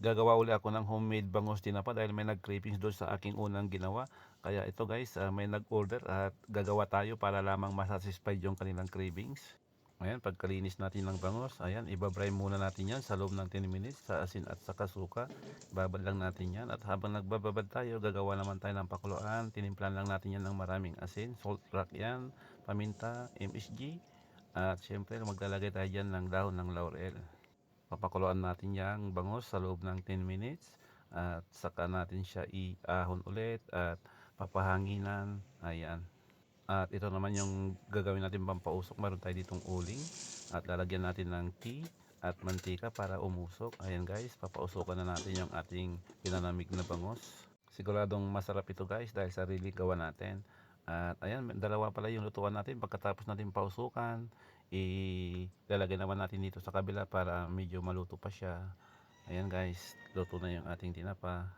gagawa uli ako ng homemade bangus tinapa dahil may nag-cravings doon sa aking unang ginawa. Kaya ito guys, may nag-order at gagawa tayo para lamang masatisfied yung kanilang cravings. Ayan, pagkalinis natin ng bangus, ayan, ibabrine muna natin yan sa loob ng 10 minutes sa asin at sa kasuka. Babad lang natin yan at habang nagbababad tayo, gagawa naman tayo ng pakuluan. Tinimplan lang natin yan ng maraming asin, salt rock yan, paminta, MSG, at syempre maglalagay tayo dyan ng dahon ng laurel. Papakuluan natin yang bangus sa loob ng 10 minutes at saka natin siya i-ahon ulit at papahanginan. Ayan. At ito naman yung gagawin natin pampausok. Meron tayo ditong uling at lalagyan natin ng tea at mantika para umusok. Ayan guys, papausukan na natin yung ating pinanamig na bangus. Siguradong masarap ito guys dahil sarili gawa natin. At ayan, dalawa pala yung lutuan natin. Pagkatapos natin pausukan, ilalagay naman natin dito sa kabila para medyo maluto pa siya. Ayan guys, luto na yung ating tinapa.